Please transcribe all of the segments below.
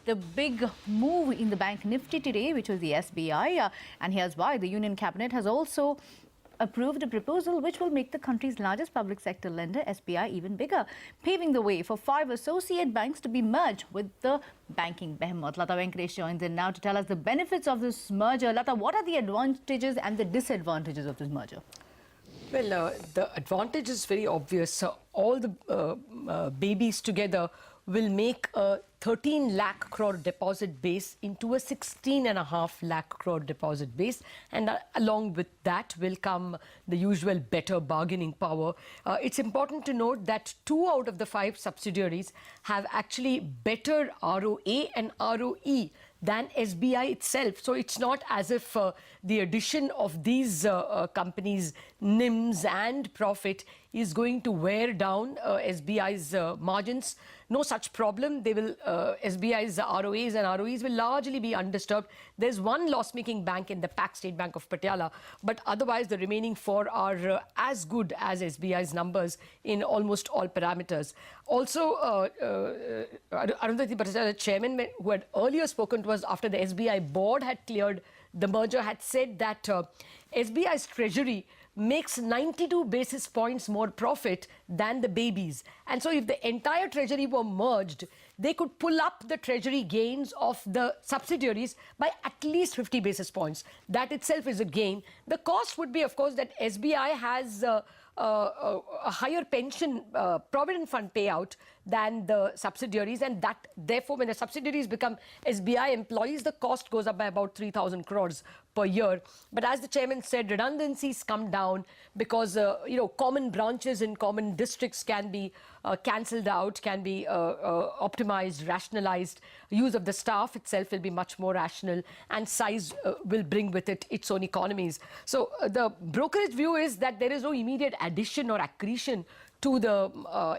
the big move in the bank Nifty today, which was the SBI. And here's why. The Union Cabinet has also approved a proposal which will make the country's largest public sector lender, SBI, even bigger, paving the way for 5 associate banks to be merged with the banking behemoth. Latha Venkatesh joins in now to tell us the benefits of this merger. Latha, what are the advantages and the disadvantages of this merger? Well, the advantage is very obvious. All the babies together will make a 13 lakh crore deposit base into a 16.5 lakh crore deposit base, and along with that will come the usual better bargaining power. It's important to note that 2 out of the 5 subsidiaries have actually better ROA and ROE than SBI itself. So it's not as if the addition of these companies' NIMs and profit is going to wear down SBI's margins. No such problem. They will SBI's ROAs and ROEs will largely be undisturbed. There's one loss-making bank in the PAC State Bank of Patiala, but otherwise the remaining 4 are as good as SBI's numbers in almost all parameters. Also, Arundhati Bhattacharya, the chairman, who had earlier spoken to us after the SBI board had cleared the merger, had said that SBI's treasury makes 92 basis points more profit than the babies. And so if the entire treasury were merged, they could pull up the treasury gains of the subsidiaries by at least 50 basis points. That itself is a gain. The cost would be, of course, that SBI has a higher pension provident fund payout than the subsidiaries, and that therefore when the subsidiaries become SBI employees, the cost goes up by about 3,000 crores per year. But as the chairman said, redundancies come down because common branches in common districts can be cancelled out, can be optimized, rationalized. Use of the staff itself will be much more rational, and size will bring with it its own economies. So the brokerage view is that there is no immediate addition or accretion to the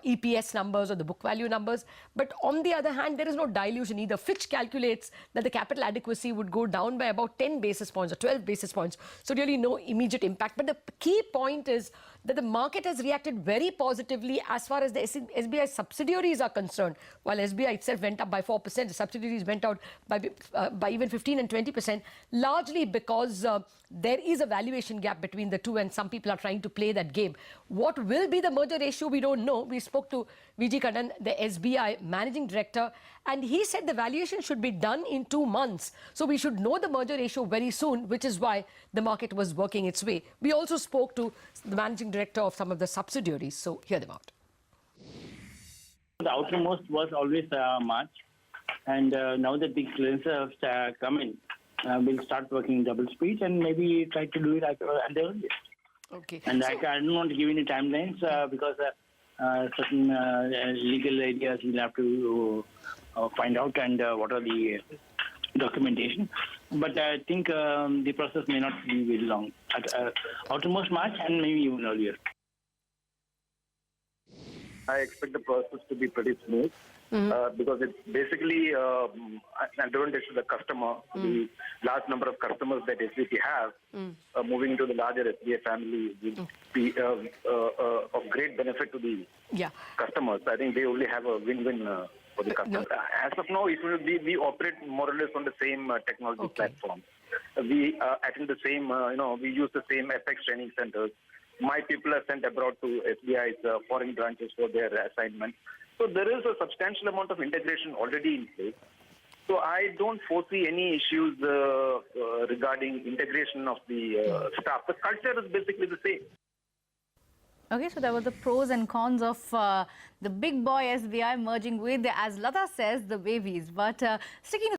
EPS numbers or the book value numbers. But on the other hand, there is no dilution either. Fitch calculates that the capital adequacy would go down by about 10 basis points or 12 basis points. So really no immediate impact. But the key point is that the market has reacted very positively as far as the SBI subsidiaries are concerned. While SBI itself went up by 4%, the subsidiaries went out by even 15 and 20%, largely because there is a valuation gap between the two, and some people are trying to play that game. What will be the merger ratio, we don't know. We spoke to VG Kannan, the SBI managing director, and he said the valuation should be done in 2 months. So we should know the merger ratio very soon, which is why the market was working its way. We also spoke to the managing director of some of the subsidiaries. So hear them out. The outermost was always March, and now that the clearances have come in, we'll start working double speed and maybe try to do it at the earliest. Okay. And I don't want to give any timelines because certain legal areas we'll have to find out, and what are the documentation. But I think the process may not be very long. At outermost March and maybe even earlier. I expect the process to be pretty smooth because it's basically an advantage to the customer. The large number of customers that SVP have moving into the larger SBI family will be of great benefit to the customers. I think they only have a win-win for the customer. As of now, we operate more or less on the same technology platform. We attend the same, we use the same FX training centers. My people are sent abroad to SBI's foreign branches for their assignment. So there is a substantial amount of integration already in place. So I don't foresee any issues regarding integration of the staff. The culture is basically the same. Okay, so there were the pros and cons of the big boy SBI merging with, as Latha says, the babies. But sticking